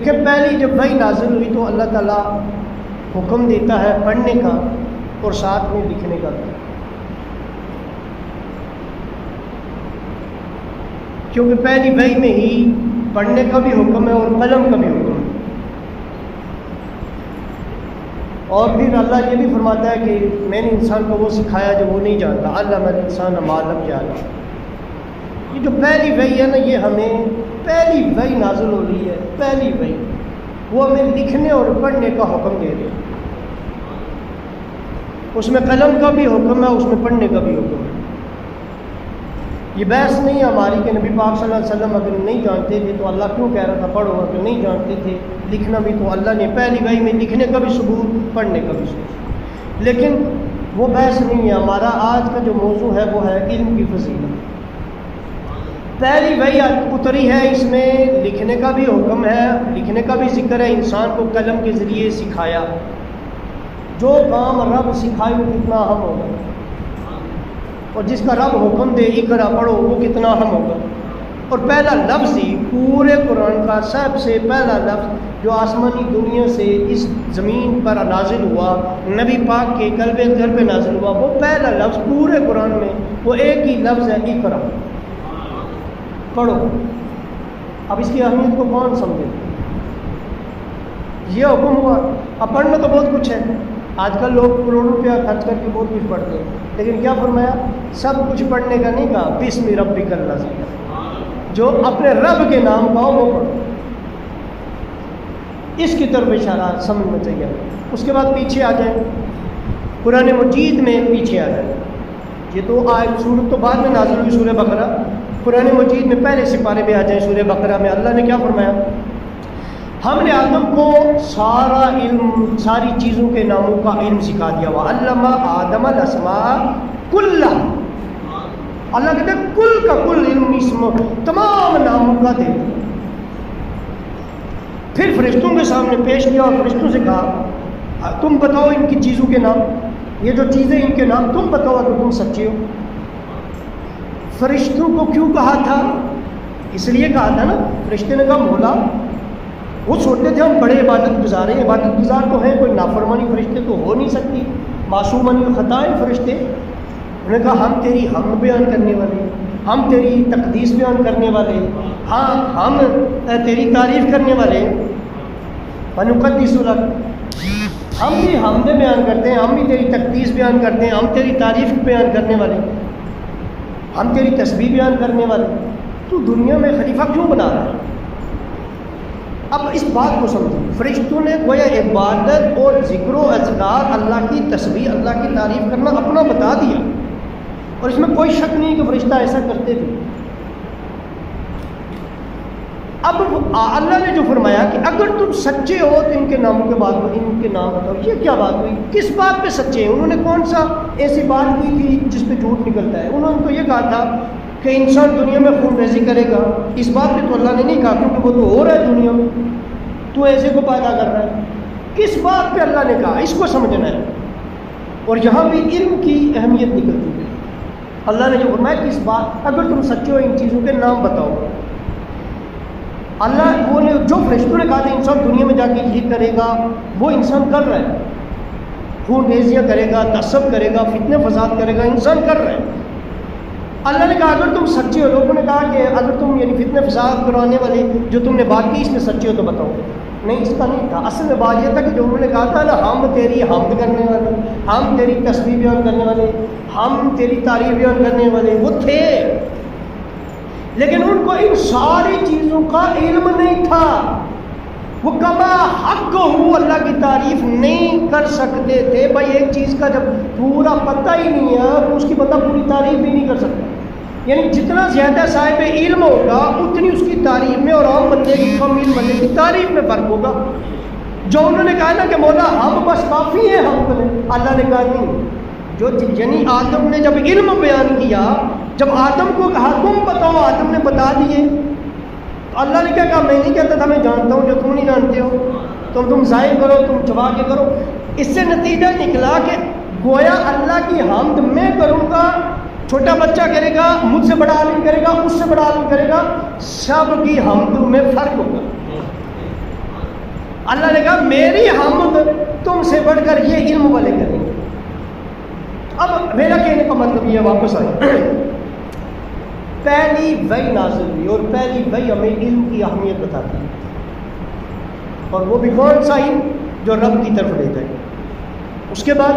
کہ پہلی جب وحی نازل ہوئی تو اللہ تعالیٰ حکم دیتا ہے پڑھنے کا اور ساتھ میں لکھنے کا بھی، کیونکہ پہلی وحی میں ہی پڑھنے کا بھی حکم ہے اور قلم کا بھی حکم ہے۔ اور پھر اللہ یہ بھی فرماتا ہے کہ میں نے انسان کو وہ سکھایا جو وہ نہیں جانتا، علم الانسان ما لم یعلم۔ یہ جو پہلی وحی ہے نا، یہ ہمیں پہلی وحی نازل ہو رہی ہے، پہلی وحی، وہ ہمیں لکھنے اور پڑھنے کا حکم دے رہے ہیں۔ اس میں قلم کا بھی حکم ہے، اس میں پڑھنے کا بھی حکم ہے۔ یہ بحث نہیں ہے ہماری کہ نبی پاک صلی اللہ علیہ وسلم اگر نہیں جانتے تھے تو اللہ کیوں کہہ رہا تھا پڑھو، اگر نہیں جانتے تھے لکھنا بھی تو اللہ نے پہلی وحی میں لکھنے کا بھی ثبوت، پڑھنے کا بھی ثبوت۔ لیکن وہ بحث نہیں ہے ہمارا۔ آج کا جو موضوع ہے وہ ہے علم کی فضیلت۔ پہلی وحی اتری ہے، اس میں لکھنے کا بھی حکم ہے، لکھنے کا بھی ذکر ہے، انسان کو قلم کے ذریعے سکھایا۔ جو کام رب سکھائے وہ کتنا اہم ہوگا، اور جس کا رب حکم دے اقرا پڑھو وہ کتنا اہم ہوگا۔ اور پہلا لفظ ہی پورے قرآن کا سب سے پہلا لفظ جو آسمانی دنیا سے اس زمین پر نازل ہوا، نبی پاک کے قلب ذر پہ نازل ہوا، وہ پہلا لفظ پورے قرآن میں وہ ایک ہی لفظ ہے، اقرا، پڑھو۔ اب اس کی اہمیت کو کون سمجھے؟ یہ حکم ہوا۔ اب پڑھنا تو بہت کچھ ہے، آج کل لوگ کروڑوں روپیہ خرچ کر کے بہت کچھ پڑھتے ہیں، لیکن کیا فرمایا؟ سب کچھ پڑھنے کا نہیں کہا، بسم ربک الذی، جو اپنے رب کے نام کا ہو وہ پڑھو۔ اس کی طرف اشارہ سمجھنا چاہیے۔ اس کے بعد پیچھے آ جائیں، قرآن مجید میں پیچھے آ جائیں۔ یہ تو سورت تو بعد میں نازل ہوئی، سورہ بقرہ۔ قرآن مجید میں پہلے سپارے پہ آ جائیں، سورہ بقرہ میں اللہ نے کیا فرمایا؟ ہم نے آدم کو سارا علم، ساری چیزوں کے ناموں کا علم سکھا دیا ہوا۔ علم آدم الاسماء کلھا، اللہ کہتے ہیں کل کا کل علم، اسم تمام ناموں کا دے دیا۔ پھر فرشتوں کے سامنے پیش کیا اور فرشتوں سے کہا تم بتاؤ ان کی چیزوں کے نام، یہ جو چیزیں ان کے نام تم بتاؤ اگر تم سچے ہو۔ فرشتوں کو کیوں کہا تھا؟ اس لیے کہا تھا نا، فرشتے نے کہا مولا، وہ سوچتے تھے ہم بڑے عبادت گزار ہیں، عبادت گزار تو ہیں، کوئی نافرمانی فرشتے تو ہو نہیں سکتی، معصومن الخطائے فرشتے۔ انہوں نے کہا ہم تیری حمد بیان کرنے والے، ہم تیری تقدیس بیان کرنے والے، ہاں ہم تیری تعریف کرنے والے، ونقدس لک، ہم بھی حمد بیان کرتے ہیں، ہم بھی تیری تقدیس بیان کرتے ہیں، ہم تیری تعریف بیان کرنے والے، ہم تیری تسبیح بیان کرنے والے، تو دنیا میں خلیفہ کیوں بنا رہا ہے؟ اب اس بات کو سمجھو، فرشتوں نے گویا عبادت اور ذکر و اذکار، اللہ کی تسبیح، اللہ کی تعریف کرنا اپنا بتا دیا، اور اس میں کوئی شک نہیں کہ فرشتہ ایسا کرتے تھے۔ اب اللہ نے جو فرمایا کہ اگر تم سچے ہو تو ان کے ناموں کے بعد ان کے نام بتاؤ، یہ کیا بات ہوئی؟ کس بات پہ سچے ہیں؟ انہوں نے کون سا ایسی بات کی تھی جس پہ جھوٹ نکلتا ہے؟ انہوں نے تو یہ کہا تھا کہ انسان دنیا میں خون ریزی کرے گا، اس بات پہ تو اللہ نے نہیں کہا، کیونکہ وہ تو ہو رہا ہے دنیا میں، تو ایسے کو پیدا کر رہا ہے۔ کس بات پہ اللہ نے کہا، اس کو سمجھنا ہے۔ اور یہاں بھی علم کی اہمیت نکلتی ہے۔ اللہ نے جو فرمایا کہ اس بات، اگر تم سچے ہو ان چیزوں کے نام بتاؤ۔ اللہ وہ نے جو فرشتوں نے کہا تھا انسان دنیا میں جا کے یہ کرے گا، وہ انسان کر رہا ہے، خون ریزیاں کرے گا، تعصب کرے گا، فتنے فساد کرے گا، انسان کر رہا ہے۔ اللہ نے کہا اگر تم سچے ہو، لوگوں نے کہا کہ اگر تم یعنی فتنے فساد کرانے والے جو تم نے بات کی اس میں سچے ہو تو بتاؤ۔ نہیں، اس کا نہیں تھا، اصل میں بات یہ تھا کہ جو انہوں نے کہا تھا نا ہم تیری حمد کرنے والے، ہم تیری تسبیح بیان کرنے والے، ہم تیری تعریف بیان کرنے والے، وہ تھے، لیکن ان کو ان ساری چیزوں کا علم نہیں تھا۔ وہ کما حق ہو اللہ کی تعریف نہیں کر سکتے تھے۔ بھائی ایک چیز کا جب پورا پتہ ہی نہیں ہے تو اس کی بندہ پوری تعریف بھی نہیں کر سکتا، یعنی جتنا زیادہ صاحب علم ہوگا اتنی اس کی تعریف میں اور عام بندے کی، کم علم بندے کی تعریف میں فرق ہوگا۔ جو انہوں نے کہا نا کہ مولا ہم بس کافی ہیں ہم کو، اللہ نے کہا نہیں، جو یعنی آدم نے جب علم بیان کیا، جب آدم کو کہا تم بتاؤ، آدم نے بتا دیے، تو اللہ نے کیا کہا میں نہیں کہتا تھا میں جانتا ہوں جو تم نہیں جانتے ہو، تم ظاہر کرو، تم چھپا کے کرو۔ اس سے نتیجہ نکلا کہ گویا اللہ کی حمد میں کروں گا، چھوٹا بچہ کرے گا، مجھ سے بڑا عالم کرے گا، اس سے بڑا عالم کرے گا، سب کی حمد میں فرق ہوگا۔ اللہ نے کہا میری حمد تم سے بڑھ کر یہ علم والے کریں گے۔ اب میرا کہنے کا مطلب یہ واپس آئے، پہلی وحی نازل ہوئی اور پہلی وحی ہمیں علم کی اہمیت بتاتی ہے، اور وہ بھی کون سا علم؟ جو رب کی طرف لے جائے۔ اس کے بعد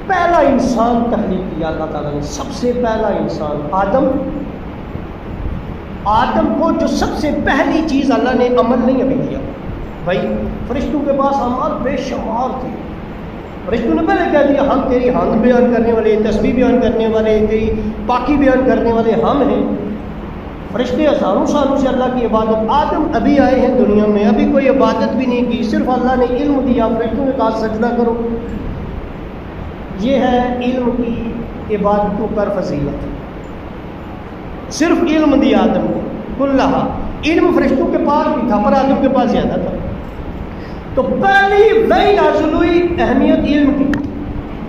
پہلا انسان تخلیق کیا اللہ تعالیٰ نے، سب سے پہلا انسان آدم کو جو سب سے پہلی چیز اللہ نے عمل نہیں ابھی دیا، بھائی فرشتوں کے پاس اعمال بے شمار تھے، فرشتوں نے پہلے کہہ دیا ہم تیری حمد بیان کرنے والے، تسبیح بیان کرنے والے، تیری پاکی بیان کرنے والے ہم ہیں۔ فرشتے ہزاروں سالوں سے اللہ کی عبادت، آدم ابھی آئے ہیں دنیا میں، ابھی کوئی عبادت بھی نہیں کی، صرف اللہ نے علم دیا، فرشتوں نے کہا سجدہ کرو۔ یہ ہے علم کی عبادتوں پر فضیلت، صرف علم دیا آدم کو کلہ، علم فرشتوں کے پاس بھی تھا پر آدم کے پاس زیادہ تھا۔ تو پہلی وحی نازل ہوئی، اہمیت علم کی،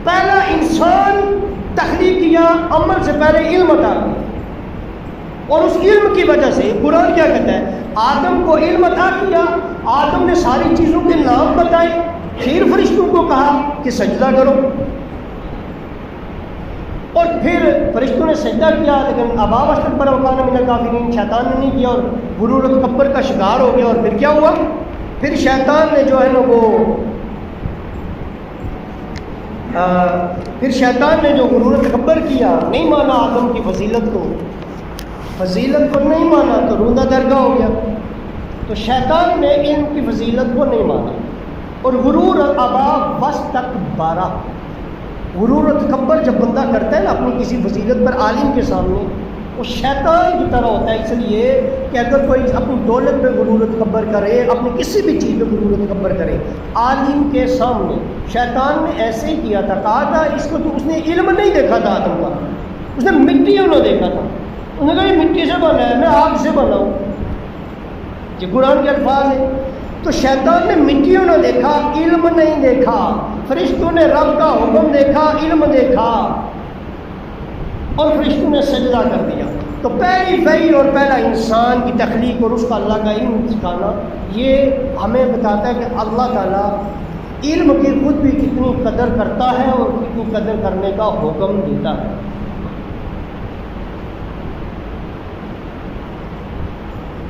پہلا انسان تخلیق کیا، عمل سے پہلے علم عطا کیا، اور اس علم کی وجہ سے قرآن کیا کہتا ہے، آدم کو علم عطا کیا، آدم نے ساری چیزوں کے نام بتائے، پھر فرشتوں کو کہا کہ سجدہ کرو، اور پھر فرشتوں نے سجدہ کیا، لیکن ابا واستکبر وکان من الکافرین، شیطان نے نہیں کیا اور غرور و تکبر کا شکار ہو گیا، اور پھر کیا ہوا؟ پھر شیطان نے جو ہے نا پھر شیطان نے جو غرور و تکبر کیا، نہیں مانا آدم کی فضیلت کو نہیں مانا، تو روندہ درگاہ ہو گیا۔ تو شیطان نے علم کی فضیلت کو نہیں مانا، اور غرور ابا واستکبر، غرور و تکبر جب بندہ کرتا ہے نا اپنی کسی فضیلت پر عالم کے سامنے، وہ شیطان کی طرح ہوتا ہے۔ اس لیے کہ اگر کوئی اپنی دولت پہ غرور و تکبر کرے، اپنی کسی بھی چیز پہ غرور و تکبر کرے عالم کے سامنے، شیطان نے ایسے ہی کیا تھا، کہا تھا اس کو تو، اس نے علم نہیں دیکھا تھا آدم کا، اس نے مٹی انہوں نے دیکھا تھا، انہوں نے کہا یہ مٹی سے بنا ہے، میں آگ سے بنا ہوں، یہ قرآن کے الفاظ ہیں۔ تو شیطان نے مٹیوں نے دیکھا، علم نہیں دیکھا، فرشتوں نے رب کا حکم دیکھا، علم دیکھا، اور فرشتوں نے سجدہ کر دیا۔ تو پہلی وحی اور پہلا انسان کی تخلیق اور اس کا اللہ کا علم سکھانا، یہ ہمیں بتاتا ہے کہ اللہ تعالیٰ علم کی خود بھی کتنی قدر کرتا ہے اور کتنی قدر کرنے کا حکم دیتا ہے۔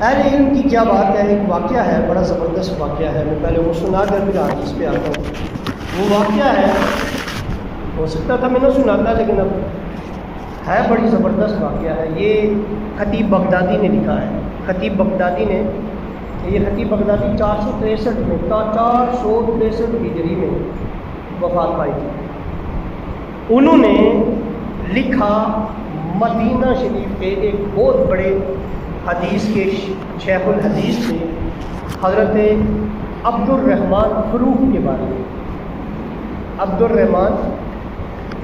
اہل علم کی کیا بات ہے، ایک واقعہ ہے، بڑا زبردست واقعہ ہے، میں پہلے وہ سنا کر پھر آج اس پہ آتا ہوں۔ وہ واقعہ ہے، ہو سکتا تھا میں نے سناتا، لیکن اب ہے بڑی زبردست واقعہ ہے۔ یہ خطیب بغدادی نے لکھا ہے، خطیب بغدادی نے، یہ خطیب بغدادی 463 میں 463 ہجری میں وفات پائی تھی۔ انہوں نے لکھا مدینہ شریف کے ایک بہت بڑے حدیث کے شیخ الحدیث تھے، حضرت عبد الرحمن فروخ کے بارے میں۔ عبد الرحمن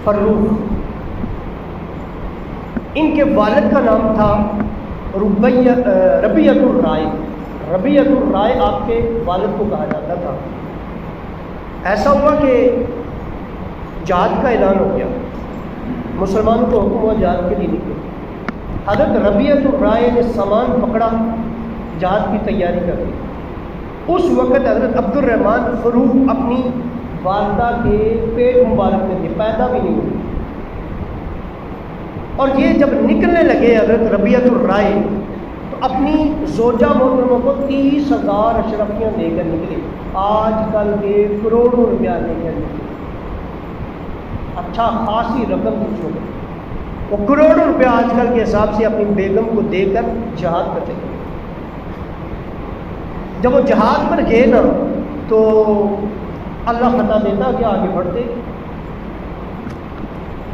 فروخ، ان کے والد کا نام تھا ربیعۃ الرائے۔ ربیعۃ الرائے آپ کے والد کو کہا جاتا تھا۔ ایسا ہوا کہ جہاد کا اعلان ہو گیا، مسلمانوں کو حکم ہوا جہاد کے لیے نکلے۔ حضرت ربیعۃ الرائے نے سامان پکڑا، جہاد کی تیاری کر دی۔ اس وقت حضرت عبد الرحمن فروخ اپنی والدہ کے پیٹ مبارک میں تھے، پیدا بھی نہیں ہوئی، اور یہ جب نکلنے لگے حضرت ربیعۃ الرائے تو اپنی زوجہ محترمہ کو 30,000 اشرفیاں دے کر نکلے، آج کل کے کروڑوں روپیہ دے کر نکلے، اچھا خاصی رقم کچھ ہو گئی، وہ کروڑوں روپیہ آج کل کے حساب سے اپنی بیگم کو دے کر جہاد پر چلے۔ جب وہ جہاد پر گئے نا تو اللہ فتح دیتا کہ آگے بڑھتے،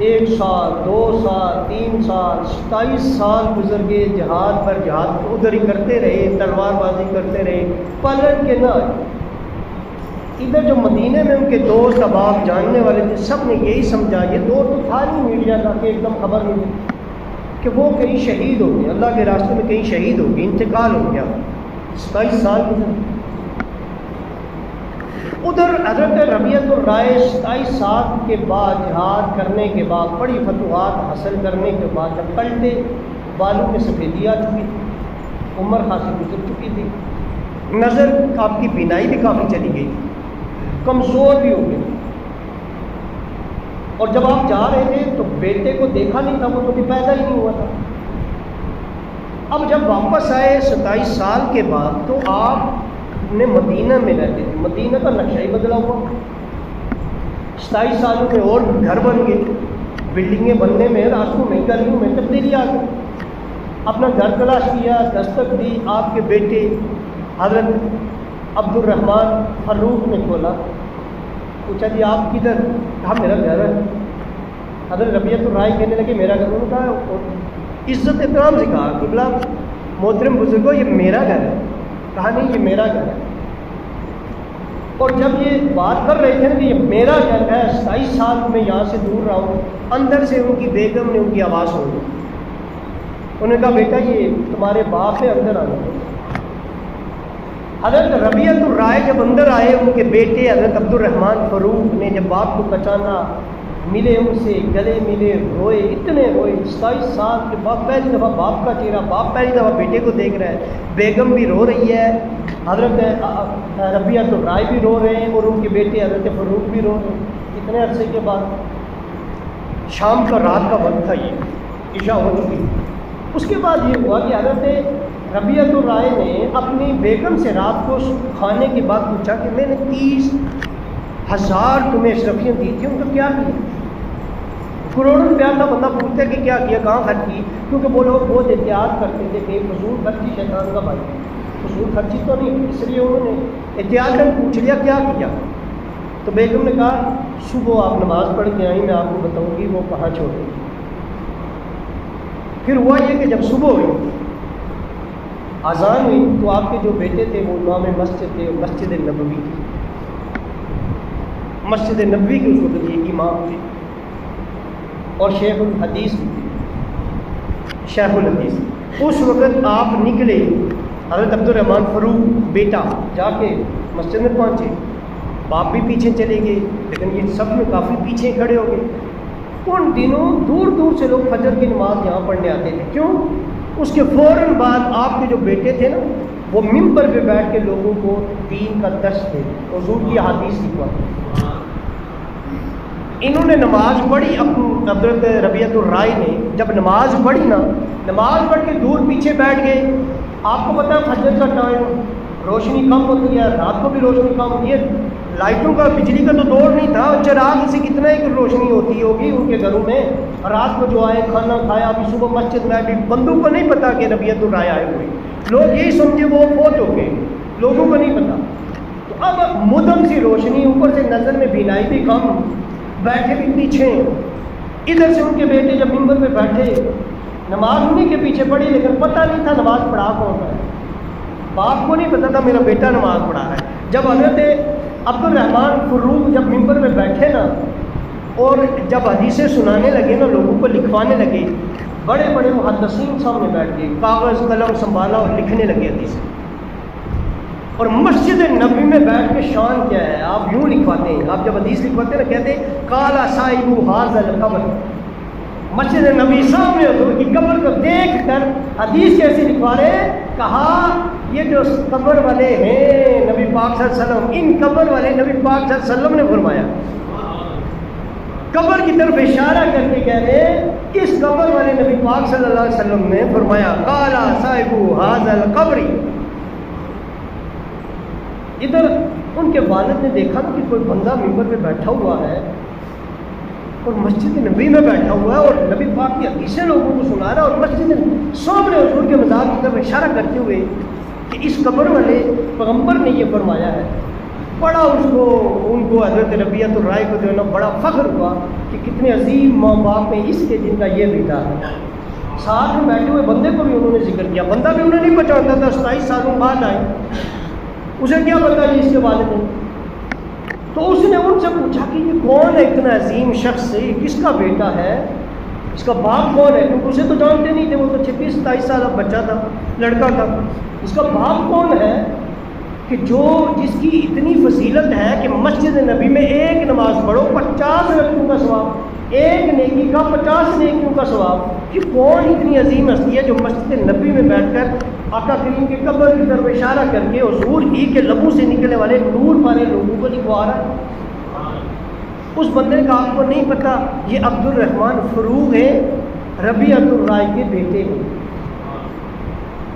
1 سال 2 سال 3 سال 27 سال گزر گئے جہاد پر، جہاد ادھر ہی کرتے رہے، تلوار بازی کرتے رہے، پلٹ کے نہ آئے۔ ادھر جو مدینے میں ان کے دوست احباب جاننے والے تھے، سب نے یہی سمجھا، یہ دور تو تھا نہیں میڈیا کا کہ ایک دم خبر ملی کہ وہ کہیں شہید ہو گئے، اللہ کے راستے میں کہیں شہید ہو گئے، انتقال ہو گیا، 27 سال گزر۔ ادھر حضرت ربیعۃ الرائے 27 سال کے بعد جہاد کرنے کے بعد، بڑی فتوحات حاصل کرنے کے بعد جب پلٹے، بالوں میں سفیدی آ چکی تھی، عمر خاصی گزر چکی تھی، نظر آپ کی بینائی بھی کافی چلی گئی، کمزور بھی ہو گئے، اور جب آپ جا رہے تھے تو بیٹے کو دیکھا نہیں تھا، وہ تو پیدا ہی نہیں ہوا تھا۔ اب جب واپس آئے 27 سال کے بعد تو آپ نے مدینہ میں رہتے تھے، مدینہ کا نقشہ ہی بدلا ہوا، 27 سالوں میں اور گھر بن گئے، بلڈنگیں بننے میں، راستوں میں، گلیوں میں تبدیلی آ گئی۔ اپنا گھر تلاش کیا، دستک دی، آپ کے بیٹے حضرت عبد الرحمن فاروق نے کھولا، پوچھا جی آپ کدھر؟ کہا میرا گھر ہے۔ حضرت ربیعۃ الرائے کہنے لگے میرا گھر؟ انہوں نے کہا عزت احترام سے کہا کہ بلا محترم بزرگوں یہ میرا گھر ہے۔ کہا نہیں یہ میرا گھر ہے۔ اور جب یہ بات کر رہے تھے نا کہ یہ میرا گھر ہے، 27 سال میں یہاں سے دور رہا ہوں، اندر سے ان کی بیگم نے ان کی آواز سنی، انہوں نے کہا بیٹا یہ تمہارے باپ ہے، اندر آنا۔ حضرت ربیعۃ الرائے جب اندر آئے، ان کے بیٹے حضرت عبد الرحمن فاروق نے جب باپ کو پہچانا، ملے ان سے، گلے ملے، روئے، اتنے روئے۔ 27 سال کے بعد پہلی دفعہ باپ کا چہرہ، باپ پہلی دفعہ بیٹے کو دیکھ رہا ہے، بیگم بھی رو رہی ہے، حضرت ربیعۃ الرائے بھی رو رہے ہیں، اور ان کے بیٹے حضرت فاروق بھی رو رہے ہیں۔ اتنے عرصے کے بعد شام کا رات کا وقت تھا، یہ عشاء ہو چکی۔ اس کے بعد یہ ہوا کہ حضرت ربیعۃ الرائے نے اپنی بیگم سے رات کو کھانے کے بعد پوچھا کہ میں نے 30,000 تمہیں اشرفیاں دی تھی، ان کا کیا کیا؟ کروڑوں روپیہ کا بندہ پوچھتا ہے کہ کیا کیا، کہاں خرچ کی؟ کیونکہ وہ لوگ بہت احتیاط کرتے تھے کہ فضول خرچی شیطان کا بھائی، فضول خرچی تو نہیں، اس لیے انہوں نے احتیاط کر پوچھ لیا کیا کیا۔ تو بیگم نے کہا صبح آپ نماز پڑھ کے آئیں، میں آپ کو بتاؤں گی وہ کہاں چھوڑیں۔ پھر ہوا یہ کہ جب صبح ہوئی، اذان ہوئی، تو آپ کے جو بیٹے تھے وہ امام مسجد تھے، مسجد نبوی تھی، مسجد نبوی کے اس وقت یہ امام تھے، اور شیخ الحدیث بھی تھے، شیخ الحدیث۔ اس وقت آپ نکلے، حضرت عبد الرحمن فاروق بیٹا جا کے مسجد میں پہنچے، باپ بھی پیچھے چلے گئے، لیکن یہ سب میں کافی پیچھے کھڑے ہو گئے۔ ان دنوں دور دور سے لوگ فجر کی نماز یہاں پڑھنے آتے تھے، کیوں؟ اس کے فوراً بعد آپ کے جو بیٹے تھے نا، وہ ممبر پہ بیٹھ کے لوگوں کو دین کا درس دے، حضور کی احادیث لکھواتے۔ انہوں نے نماز پڑھی، حضرت ربیعۃ الرائے نے جب نماز پڑھی نا، نماز پڑھ کے دور پیچھے بیٹھ گئے۔ آپ کو پتہ ہے فجر کا ٹائم، روشنی کم ہوتی ہے، رات کو بھی روشنی کم ہوتی ہے، لائٹوں کا، بجلی کا تو دور نہیں تھا، چراغ سے کتنا ہی روشنی ہوتی ہوگی ان کے گھروں میں۔ رات کو جو آئے کھانا کھایا، ابھی صبح مسجد میں بھی، بندوں کو نہیں پتا کہ ربیعۃ الرائے آئے ہوئے، لوگ یہی سمجھے وہ فوت ہو گئے، لوگوں کو نہیں پتا۔ تو اب مدم سی روشنی، اوپر سے نظر میں بینائی بھی کم، بیٹھے بھی پیچھے، ادھر سے ان کے بیٹے جب ممبر پہ بیٹھے، نماز انہیں کے پیچھے پڑھی، لیکن پتہ نہیں تھا نماز پڑھا کون ہے، باپ کو نہیں پتا تھا میرا بیٹا نماز پڑھا رہا ہے۔ جب حضرت عبد الرحمن فاروق جب ممبر پہ بیٹھے نا، اور جب حدیثیں سنانے لگے نا، لوگوں کو لکھوانے لگے، بڑے بڑے محدثین سامنے بیٹھ گئے، کاغذ قلم سنبھالا اور لکھنے لگے حدیثیں۔ اور مسجد نبوی میں بیٹھ کے شان کیا ہے، آپ یوں لکھواتے ہیں، آپ جب حدیث لکھواتے ہیں نا، کہتے ہیں قال صاحب ھذا القبر، مسجد نبی سامنے حضور کی قبر کو دیکھ کر حدیث کیسے لکھوا رہے ہیں؟ کہا یہ جو قبر والے ہیں نبی پاک صلی اللہ علیہ وسلم، ان قبر والے نبی پاک صلی اللہ علیہ وسلم نے فرمایا، قبر کی طرف اشارہ کر کے کہہ رہے ہیں اس قبر والے نبی پاک صلی اللہ علیہ وسلم نے فرمایا قال صاحب ھذا القبر۔ ادھر ان کے والد نے دیکھا نا کہ کوئی بندہ ممبر پہ بیٹھا ہوا ہے اور مسجد نبی میں بیٹھا ہوا ہے، اور نبی پاک کی حدیثیں لوگوں کو سنا رہا ہے، اور مسجد سامنے حضور کے مزار کی طرف اشارہ کرتے ہوئے کہ اس قبر والے پیغمبر نے یہ فرمایا ہے۔ بڑا اس کو، ان کو حضرت ربیعۃ الرائے کو جو ہے نا بڑا فخر ہوا کہ کتنے عظیم ماں باپ ہیں اس کے جن کا یہ بیٹا ہے۔ ساتھ میں بیٹھے ہوئے بندے کو بھی انہوں نے ذکر کیا، بندہ بھی انہیں نہیں پہچانتا تھا، 27 سالوں بعد آئے، اسے کیا پتا یہ اس کے والد ہیں۔ تو اس نے ان سے پوچھا کہ یہ کون ہے اتنا عظیم شخص، یہ کس کا بیٹا ہے، اس کا باپ کون ہے؟ کیونکہ اسے تو جانتے نہیں تھے، وہ تو 26-27 سال بچہ تھا، لڑکا تھا، اس کا باپ کون ہے کہ جو جس کی اتنی فضیلت ہے کہ مسجد نبی میں ایک نماز پڑھو 50 رکعتوں کا ثواب، ایک نیکی کا 50 نیکیوں کا ثواب۔ کہ کون اتنی عظیم ہستی ہے جو مسجد نبی میں بیٹھ کر آقا کریم کے قبر کی طرف اشارہ کر کے حضور ہی کے لبوں سے نکلنے والے نور والے لوگوں کو دکھوا رہا ہے۔ اس بندے کا آپ کو نہیں پتا یہ عبد الرحمن فروغ ہے، ربیعۃ الرائے کے بیٹے ہیں۔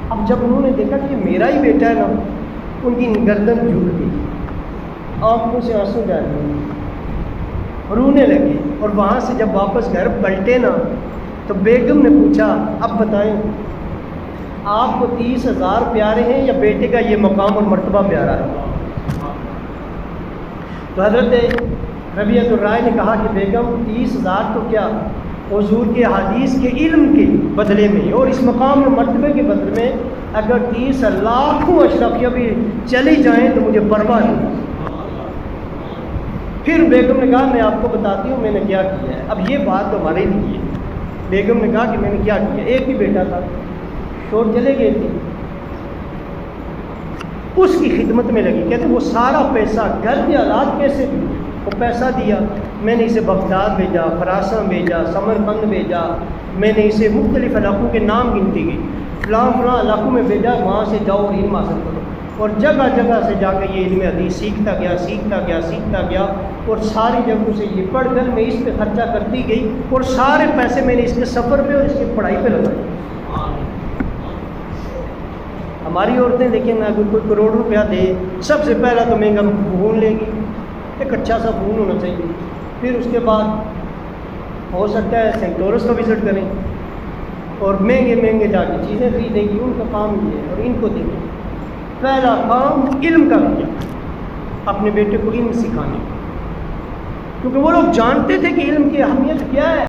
اب جب انہوں نے دیکھا کہ میرا ہی بیٹا ہے نا، ان کی گردن جھک گئی، آنکھوں سے آنسو جا رہے، رونے لگے۔ اور وہاں سے جب واپس گھر پلٹے نا تو بیگم نے پوچھا اب بتائیں آپ کو 30,000 پیارے ہیں یا بیٹے کا یہ مقام اور مرتبہ پیارا ہے؟ تو حضرت ربیعۃ الرائے نے کہا کہ بیگم 30,000 تو کیا، حضور کے حدیث کے علم کے بدلے میں اور اس مقام اور مرتبے کے بدلے میں اگر 30 لاکھوں اشرفیہ بھی چلی جائیں تو مجھے پرواہ نہیں۔ پھر بیگم نے کہا میں آپ کو بتاتی ہوں میں نے کیا کیا ہے۔ اب یہ بات تو ہمارے لیے ہے۔ بیگم نے کہا کہ میں نے کیا کیا، ایک ہی بیٹا تھا، شوہر چلے گئے تھے، اس کی خدمت میں لگی، کہتے وہ سارا پیسہ گھر کے حالات کیسے بھی وہ پیسہ دیا، میں نے اسے بغداد بھیجا، خراساں بھیجا، سمرقند بھیجا، میں نے اسے مختلف علاقوں کے نام گنتی گئی، فلاں فلاں علاقوں میں بھیجا، وہاں سے جاؤ اور علم حاصل کرو، اور جگہ جگہ سے جا کے یہ علم حدیث سیکھتا گیا اور ساری جگہوں سے یہ پڑھ کر میں اس پہ خرچہ کرتی گئی اور سارے پیسے میں نے اس کے سفر پہ اور اس کی پڑھائی پہ لگائے۔ ہماری عورتیں دیکھیں نا، اگر کوئی کروڑ روپیہ دے سب سے پہلا تو مہنگا فون لے گی، ایک اچھا سا فون ہونا چاہیے، پھر اس کے بعد ہو سکتا ہے سینٹورس کا وزٹ کریں اور مہنگے جا کے چیزیں خریدیں گی، ان کا کام یہ ہے اور ان کو دیں گے۔ پہلا کام علم کا کیا، اپنے بیٹے کو علم سکھانے، کیونکہ وہ لوگ جانتے تھے کہ علم کی اہمیت کیا ہے۔